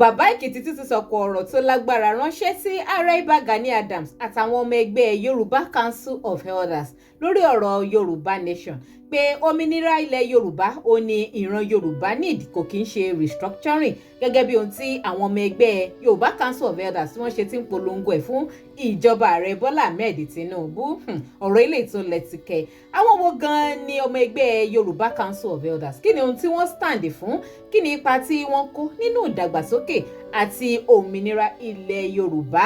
bàbá Èkìtì ti sọ̀kò ọ̀rọ̀ tó lágbára ránṣẹ́ sí ààrẹ Ìbà Gani Adams àtàwọn ọmọ ẹgbẹ́ Yoruba Council of Elders lórí ọ̀rọ̀ Yorùbá Nation pé òmìnira ilẹ̀ Yorùbá ó ní ìran Yorùbá need kò kí ń ṣe restructuring gẹ́gẹ́ bí ohun tí àwọn ọmọ ẹgbẹ́ Yorùbá Council of Elders tí wọ́n ṣe ti ń polongo ẹ̀ fún ìjọba ààrẹ Bọ́lá Ahmed Tinubu ọ̀rọ̀ ilé ìtò lẹ́tìkẹ́ àwọn wo gan-an ni ọmọ ẹgbẹ́ Yorùbá Council of Elders kí ni ohun tí wọ́n stand fún kí ni ipa tí wọ́n kó nínú ìdàgbàsókè àti òmìnira ilẹ̀ Yorùbá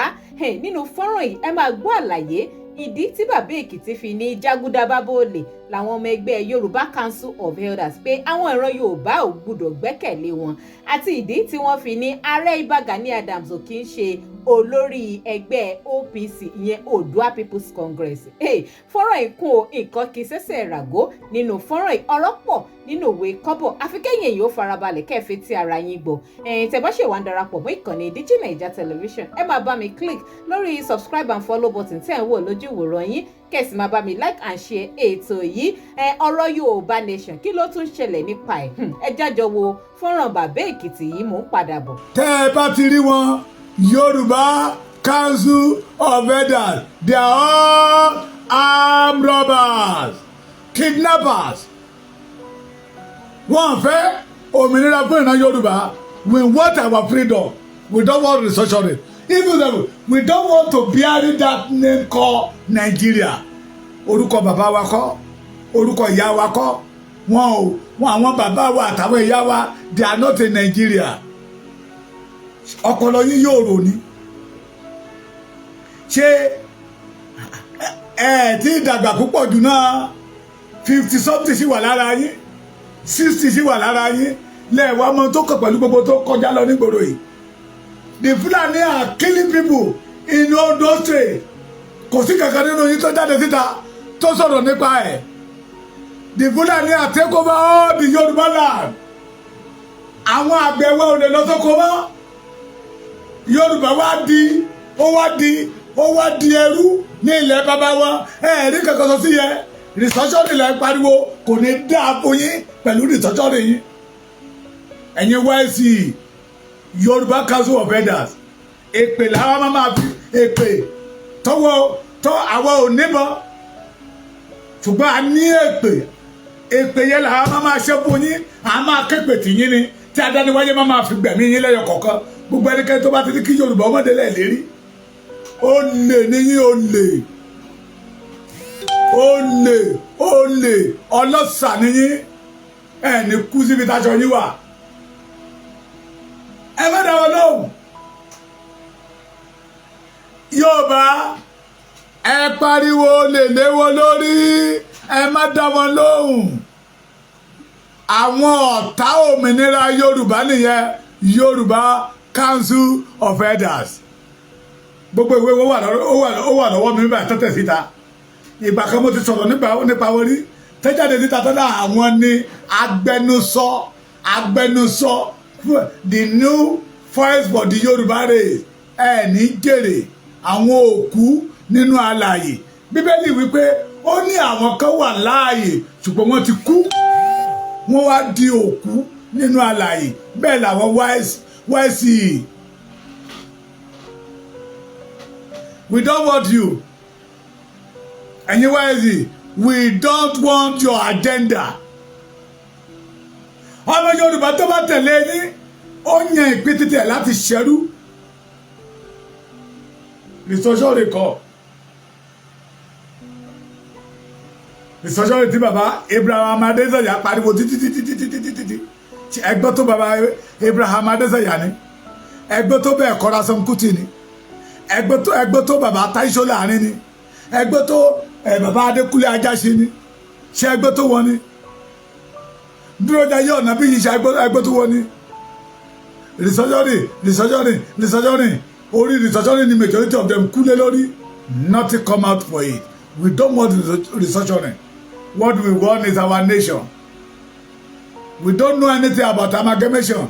nínú fọ́nrán yìí ẹ máa gbọ́ àlàyé ìdí tí bàbá Èkìtì fi ní jágúdá bábòlè làwọn ọmọ ẹgbẹ́ Yorùbá Council of Elders pé àwọn ìran Yorùbá ò gbúdọ̀ gbẹ́kẹ̀lé wọn àti ìdí tí wọ́n fi ní ààrẹ Ìbà Gani Adams ò kí ń ṣe olórí ẹgbẹ́ OPC ìyẹn Oòduà People's Congress fọ́nrán ìkún o nǹkan kì í ṣẹ̀ṣẹ̀ ràgó nínú fọ́nrán ọ̀rọ̀ pọ̀ nínú òwe kọ́bọ̀ àfikẹ́yìn èyí ó farabalẹ̀ kẹ́ẹ̀fẹ́ tí ara yín gbọ́ tẹ́ bá ṣe wá ń darapọ̀ mọ́ ìkànnì Digi Naija Television ẹ máa bá mi click lórí subscribe and follow button tẹ́ ẹ̀ ń wò lójú ìwòran yín kẹ́sì máa bá mi like and share ètò yìí ọ̀rọ̀ Yorùbá Nation kí ló tún ṣẹlẹ̀ nípa ẹ̀ ẹ jájọ wo fọ́nrán bàbá Èkìtì yìí mò ń padà bọ̀. tẹ́ ẹ bá ti rí wọn Yorùbá Council of Elders they are all armed robbers kidnappers wọ́n fẹ́ òmìnira fún ìran Yorùbá we want our freedom we don't want restructuring even though we don't want to bury that name called Nigeria orúkọ bàbá wa kọ́ orúkọ ìyá wa kọ́ wọn àwọn bàbá wa àtàwọn ìyá wa they are not in Nigeria ọpọlọ yín yóò rò ní ṣé ẹ tí ìdàgbà púpọ̀ jù náà 50 something sí wà lára yín 60 sí wà lára yín lẹ́ẹ̀wá ọmọ tó kọ̀ pẹ̀lú gbogbo tó kọjá lọ nígboro yìí the Fulani are killing people in Ondo State kò sí kankan nínú yín tó jáde síta tó sọ̀rọ̀ nípa ẹ̀ the Fulani are take over all the Yoruba land àwọn àgbẹ̀wẹ̀ ò lè lọ sóko mọ́ Yorùbá wá di ẹrú ní ilẹ̀ bàbá wa ẹ̀ẹ́dí kankan sọ sí yẹ restructuring ilẹ̀ pariwo kò ní dáa fún yín pẹ̀lú restructuring yín ẹ̀yin YC Yorùbá Council of Elders èpè làwọn máa fi èpè tọ́ àwa ò níbọn ṣùgbọ́n a ní èpè yẹn làwọn máa ṣe fún yín a máa képe tì yín ni tí adániwáyé máa fi gbẹ̀mí yín lẹ́yọ kọ̀ọ̀kan gbogbo ẹnikẹ́ni tó bá ti ní kí Yorùbá ọmọdé lẹ̀ lérí olè ọlọ́ṣà níyín ẹ̀ ní kú síbi táṣọ yín wà ẹ má dá wọn lóhùn Yorùbá ẹ pariwo lè léwọ́ lórí ẹ má dá wọn lóhùn àwọn ọ̀tá òmìnira Yorùbá nìyẹn Yorùbá Council of Elders gbogbo ìwé ó wà lọ́wọ́ mi nígbà tẹ́tẹ̀ síta ìgbà kan mo ti sọ̀rọ̀ nípa wọn rí tẹ́jáde síta tọ́lá àwọn ní agbẹnusọ the new voice for the Yorùbá race ẹ̀ ní jèrè àwọn òkú nínú alààyè Bíbélì wípé ó ní àwọn kan wà láàyè ṣùgbọ́n wọ́n ti kú wọ́n wá di òkú nínú alààyè bẹ́ẹ̀ làwọn YC we don't want you ẹ̀yin YC we don't want your agenda ọmọ Yorùbá tó bá tẹ̀lé yín ó yan ìpín títẹ̀ láti ṣẹ́rú restructuring kọ́ restructuring tí bàbá Abraham Adesanya pariwo títí ẹgbẹ́ tó bàbá Abraham Adesanya ni ẹgbẹ́ tó bẹ́ẹ̀ kọ́ra Sankuti ni ẹgbẹ́ tó bàbá Táíṣó láàrin ni ẹgbẹ́ tó bàbá Adékúnlé Ajáṣe ni ṣe ẹgbẹ́ tó wọ́n ni dúró jayé ọ̀nà bí yìí ṣe ẹgbẹ́ tó wọ́n ni restructuring orí restructuring ni majority of them kúlé lórí nothing come out for it we don't want restructuring what we want is our nation we don't know anything about amalgamation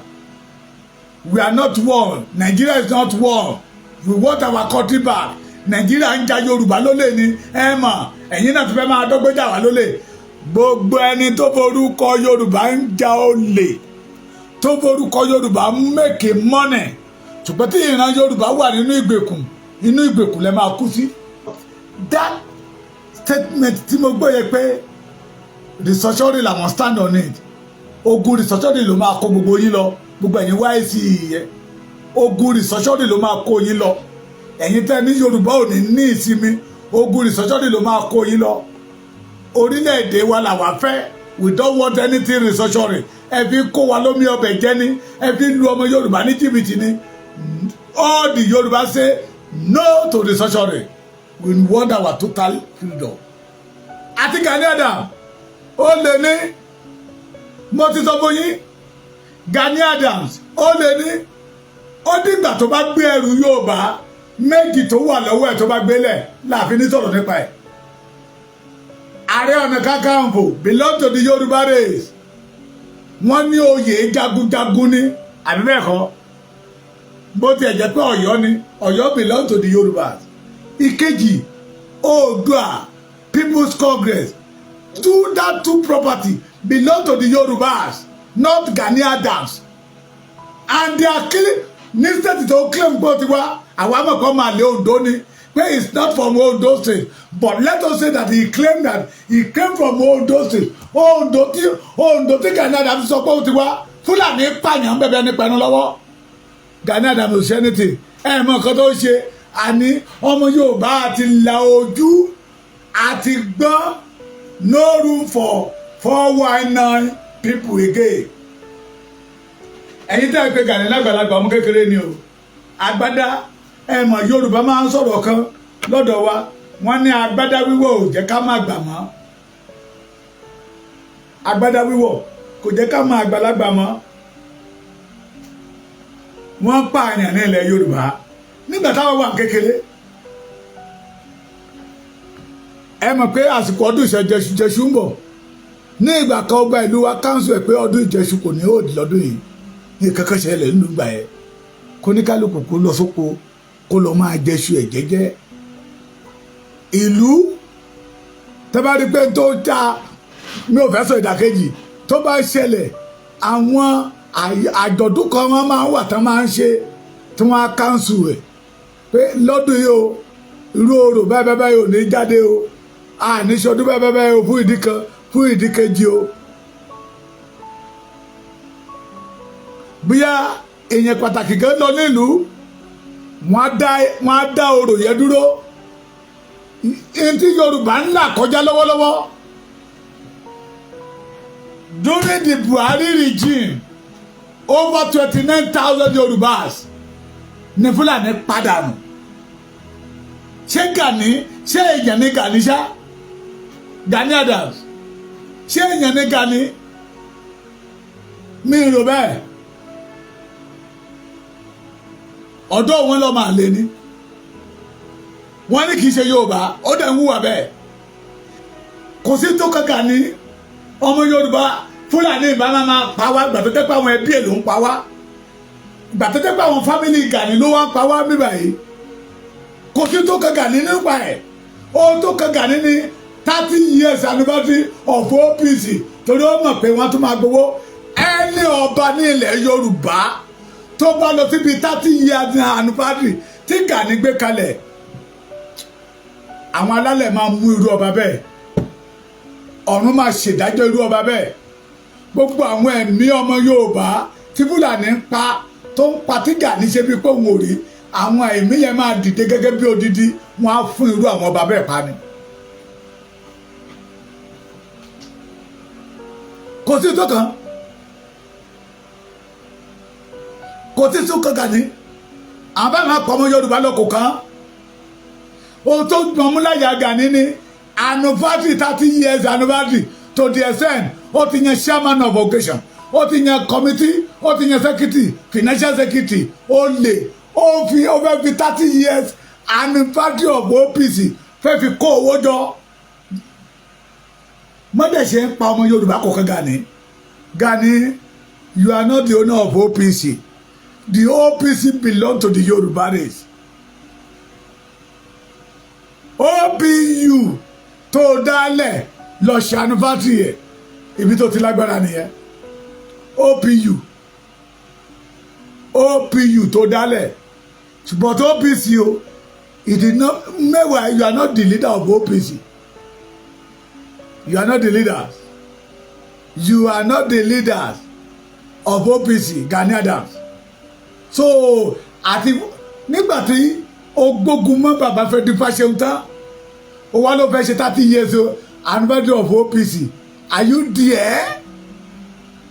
we are not one Nigeria is not one we want our country back Nigeria ń ja Yorùbá lólè ni ẹ mọ̀ ẹ̀yin náà ti fẹ́ máa dọ́gbẹ́jà wá lólè gbogbo ẹni tó forúkọ Yorùbá ń ja olè tó forúkọ Yorùbá make money ṣùgbọ́n tí ìran Yorùbá wà nínú ìgbèkùn lẹ máa kú sí. That statement tí mo gbọ́ yẹ pé researchori làwọn stand on it ogun researchori ló máa kó gbogbo yín lọ gbogbo ẹ̀yin YC yẹn ogun researchori ló máa kó yín lọ ẹ̀yin tẹ́ ní Yorùbá ò ní ìsinmi ogun researchori ló máa kó yín lọ orílẹ̀-èdè wa làwa fẹ́ we don't want anything researchori ẹ fi kó wa lómi ọbẹ̀ jẹ́ ní ẹ fi lu ọmọ Yorùbá ní jìbìtì ní all the Yorùbá say no to researchori we want our total freedom. Àti Gani Adams ó lè ní mo ti sọ fún yín Gani Adams ó lè ní ó dìgbà tó bá gbé ẹrù Yorùbá méjì tó wà lọ́wọ́ ẹ̀ tó bá gbélẹ̀ láàfin ní sọ̀rọ̀ nípa ẹ̀. Ààrẹ Ọ̀nà Kakanfò belong to the Yorùbá race wọ́n ní oyè jagunjagun ní àbí bẹ́ẹ̀ kọ́ bó tiẹ̀ jẹ́ pé Ọ̀yọ́ ni Ọ̀yọ́ belong to the Yorùbás. Ìkejì Oòduà People's Congress two property belong to the Yorùbás not Gani Adams and they are killing ní state tó claim gbọ́ ti wá àwọn amọ̀kọ́ máa lé Ondo ni pé it's not from Ondo state but let us say that he claimed that he came from Ondo state Ondo tí Gani Adams sọ pé ó ti wá Fúlàní pààyàn bẹ̀bẹ̀ ní pẹ̀lú lọ́wọ́ Gani Adams ò ṣe anything ẹ̀ mọ̀ nǹkan tó ṣe àní ọmọ Yorùbá àti la ojú àti gbọ́n no room for 419 people again. Ẹ̀yin tẹ́ ẹ pé Gani lágbàlagbà ọmọ kékeré ni o agbádá ẹ mọ̀ Yorùbá máa ń sọ̀rọ̀ kan lọ́dọ̀ wa wọ́n ní agbádá wíwọ̀ ò jẹ́ ká má gbà mọ́ agbádá wíwọ̀ kò jẹ́ ká má àgbàlagbà mọ́ wọ́n pààyàn ní ilẹ̀ Yorùbá nígbà táwọn wà kékeré ẹ mọ̀ pé àsìkò ọdún ìṣẹ̀jẹ̀ṣu ń bọ̀ ní ìgbà kan ọgbà ìlú wa káńsù ẹ̀ pé ọdún ìjẹ̀ṣu kò ní òdì lọ́dún yìí ní kankan ṣẹlẹ̀ nínú ìgbà yẹn kó ní kálukú kó lọ sóko kó lọ máa jẹṣu ẹ̀ jẹ́jẹ́ ìlú tó bá rí pé tó já mi ò fẹ́ sọ ìdàkejì tó bá ṣẹlẹ̀ àwọn àjọ̀dún kan wọn máa ń wà tán máa ń ṣe tí wọ́n á káńsù ẹ̀ pé lọ́dún yìí o irú orò báyìí ò ní jáde o àníṣọdún báyìí o fún ìdí kan fún ìdí kejì o bóyá èèyàn pàtàkì kan lọ nílùú wọ́n á dá orò yẹn dúró tí Yorùbá ń là kọjá lọ́wọ́lọ́wọ́ during the Buhari regime over 29,000 Yorùbás ní Fúlàní pàdánù ṣé Gani ṣé èèyàn ní Gani ṣá Gani Adams ṣé èèyàn ní Gani mi rò bẹ́ẹ̀ ọ̀dọ́ wọn lọ́ máa lé ní wọ́n ní kì í ṣe Yorùbá ó dẹ̀ ń hùwà bẹ́ẹ̀ kò sí tó kan Gani ọmọ Yorùbá Fúlàní ìbá máa pa wá gbàtọ́tẹ́ pé àwọn ẹbí ẹ̀ ló ń pa wá gbàtọ́tẹ́ pé àwọn fámìlì Gani ló wá ń pa wá bíbà yìí kò sí tó kan Gani nípa ẹ̀ ohun tó kan Gani ní 30 years anniversary of OPC torí ó mọ̀ pé wọ́n tún máa gbowó ẹni ọba ní ilẹ̀ Yorùbá tó bá lọ síbi 30 years anniversary tí Gani gbé kalẹ̀ àwọn alálẹ̀ máa mú irú ọba bẹ́ẹ̀ ọ̀run máa ṣèdájọ́ irú ọba bẹ́ẹ̀ gbogbo àwọn ẹ̀mí ọmọ Yorùbá tí Fúlàní ń pa tó ń pa tí Gani ṣe bí pé òun ò rí àwọn ẹ̀mí yẹn máa dìde gẹ́gẹ́ bí odidi wọn á fún irú àwọn ọba bẹ́ẹ̀ pa ni. kò sí tó kan kò sí tó kan Gani àwọn bá máa pọ̀ ọmọ Yorùbá lọ kò kàn ohun tó gbọ́n mú láyà Gani ni anniversary 30 years anniversary to the extent ó ti yan chairman of occasion ó ti yan committee ó ti yan secretary financial secretary ó lè ó fẹ́ fi 30 years anniversary of OPC fẹ́ fi kó owó jọ mọ́dẹ̀ ṣe ń pa ọmọ Yorùbá kọ̀ọ̀kan Gani you are not the owner of OPC the OPC belong to the Yoruba race OPU tó dálẹ̀ lọ ṣe anniversary ẹ̀ ibi tó ti lágbára nìyẹn OPU OPU tó dálẹ̀ ṣùgbọ́n tó OPC o it did not meanwhile you are not the leader of OPC you are not the leaders you are not the leaders of OPC Gani Adams so àti nígbà tí ó gbógun mọ́ bàbá fẹ́ dífá ṣeun tán ó wá ló fẹ́ ṣe 30 years anniversary of OPC are you there?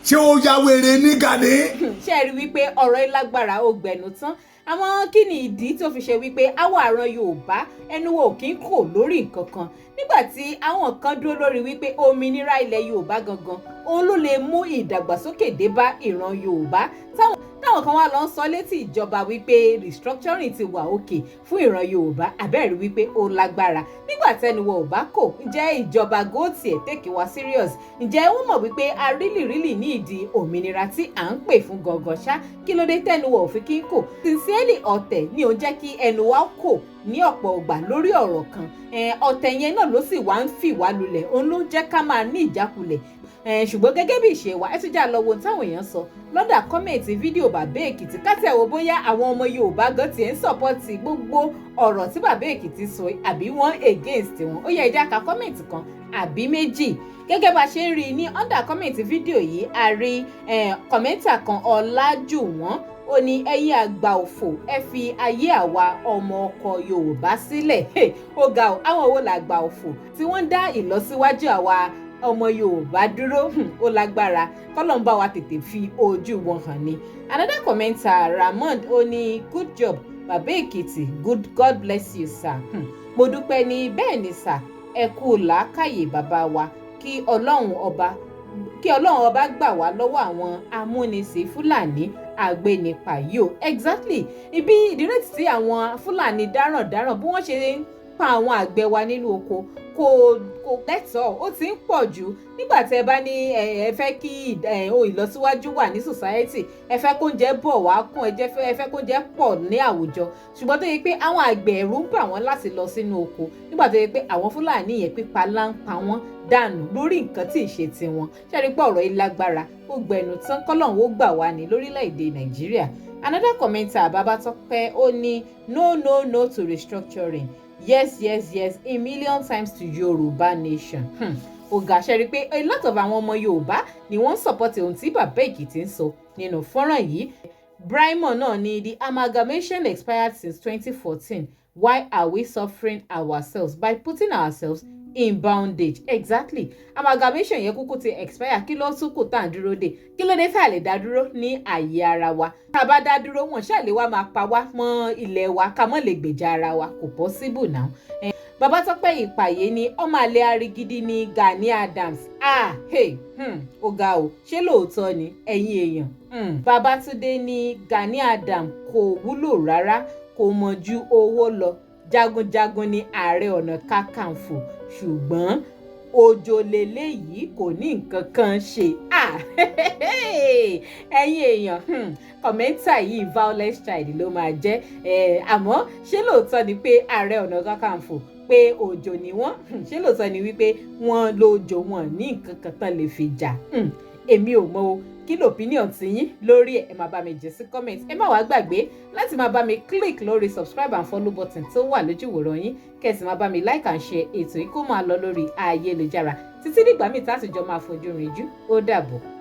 Ṣé ó ya wèrè ní Gani? Ṣé ẹ rí wípé ọ̀rọ̀ ìlágbára ó gbẹnu tán àmọ́ kí ni ìdí tó fi ṣe wípé àwọn àrùn Yorùbá ẹnu wo kì í kò lórí nǹkan kan nígbà tí àwọn kan dúró lórí wípé òmìnira ilẹ̀ Yorùbá gangan òun ló lè mú ìdàgbàsókè dé bá ìran Yorùbá táwọn kan wá lọ ń sọ létí ìjọba wípé restructuring ti wà òkè fún ìran Yorùbá àbẹ́ẹ̀rí wípé ó lágbára nígbà tẹnuwọ̀ ò bá kò ǹjẹ́ ìjọba góòtì ẹ̀ tèkì wá serious ǹjẹ́ wọ́n mọ̀ wípé a really ní ìdí òmìnira tí à ń pè fún gangan ṣá kí ló dé tẹnuwọ̀ òfin kí n kò sincerely ọ̀tẹ̀ ni ò ń jẹ́ kí ẹnu wa kò ní ọ̀pọ̀ ọgbà lórí ọ̀rọ̀ kan ọ̀tẹ̀ yẹn náà ló sì wá ń fì wá lulẹ̀ òun ló jẹ́ ká máa ní ìjákulẹ̀ ṣùgbọ́n gẹ́gẹ́ bí ìṣe wa ẹ tún já lọ wo táwọn èèyàn sọ lọ́dà kọ́mẹ̀ntì fídíò bàbá Èkìtì káti ẹ̀ wò bóyá àwọn ọmọ Yorùbá gan tiẹ̀ ń sọ̀pọ̀tì gbogbo ọ̀rọ̀ tí bàbá Èkìtì sọ àbí wọ́n against wọn ó yẹ ẹ já ka kọ́mẹ̀ntì kan àbí méjì gẹ́gẹ́ bá ṣe ń rí ní under kọ́mẹ̀ntì fídíò yìí a rí kọ́mẹ́ntà kan Ọlájùwọ̀n ó ní ẹ̀yin àgbà òfò ẹ fi ayé àwa ọmọ ọkọ Yorùbá sílẹ̀ ó ga ọ àwọn wo làgbà òfò tí wọ́n ń dá ìlọsíwájú àwa ọmọ Yorùbá dúró ó lágbára kọ́lọ̀ ń bá wa tètè fi ojú wọn hàn ni. Another commenter Ramond ó ní good job bàbá Èkìtì God bless you sir. Mo dúpẹ́ ní bẹ́ẹ̀ ni sir ẹ kú làákàyè bàbá wa kí Ọlọ́run ọba gbà wá lọ́wọ́ àwọn amúnisìn Fúlàní àgbẹ̀nipa yìí o exactly ibi ìdírètí tí àwọn Fúlàní dáràndáràn bí wọ́n ṣe ń pa àwọn àgbẹ̀ wa nínú oko kò lẹ́tọ̀ọ́ ó ti ń pọ̀ jù nígbà tí ẹ bá ní ẹ fẹ́ kí ìlọsíwájú wà ní society ẹ fẹ́ kóúnjẹ bọ̀ wá kún ẹ fẹ́ kóúnjẹ pọ̀ ní àwùjọ ṣùgbọ́n tó yẹ pé àwọn àgbẹ̀ ẹ̀rù ń bà wọ́n láti lọ sínú oko nígbà tó yẹ pé àwọn Fúlàní yẹn pípa láǹpa wọn dànù lórí nǹkan tí ì ṣe tiwọn ṣẹ́ni pé ọ̀rọ̀ yìí lágbára ó gbẹnu tán kọ́lọ́hún ó gbà wá ní lórílẹ̀‐èdè Nàìjíríà. Another commenter Babatope ó ní no to restructuring yes a million times to Yoruba nation. Ọ̀gá ṣe rí pé a lot of àwọn ọmọ Yorùbá ni wọ́n support ohun tí bàbá Èkìtì ń sọ nínú fọ́nrán yìí. Braimon náà ni the amalgamation expired since 2014 why are we suffering ourselves by putting ourselves in bondage? Exactly amalgamation yẹn kúkú ti expire kí ló tún kù tá à ń dúró dè kí ló dé tá a lè dá dúró ní ààyè ara wa tá a bá dá dúró wọn ṣáà lè wá máa pa wá mọ́ ilẹ̀ wa ká mọ́ lè gbèjà ara wa kò possible now. Babatope Ìpàyé ni ọmọ àlè arigidi ní Gani Adams ó ga o ṣé lóòótọ́ ni ẹ̀yin èèyàn. Babatunde ní Gani Adams kò wúlò rárá kò mọ̀ ju owó lọ jagunjagun ni Ààrẹ Ọ̀nà Kakanfò ṣùgbọ́n òjò lélẹ́yìí kò ní nǹkan kan ṣe. Ẹ̀yin èèyàn kọ̀mẹ́ntà yìí violence child ló máa jẹ́ àmọ́ ṣé lóòótọ́ ni pé Ààrẹ Ọ̀nà Kakanfò pé òjò ni wọ́n ṣé lóòótọ́ ni wípé wọ́n lójò wọn ní nǹkan kan tán lè fi jà èmi ò mọ̀ o kí l'opinion ti yín lórí ẹ máa bá mi jẹ́ sí comment ẹ má wá gbàgbé láti máa bá mi click lórí subscribe and follow button tó wà lójú ìwòran yín kẹ́sì máa bá mi like and share ètò yìí kó máa lọ lórí ayélujára títí dìgbà míì tá a sì jọ máa fojú rìnjú ó dàbọ̀.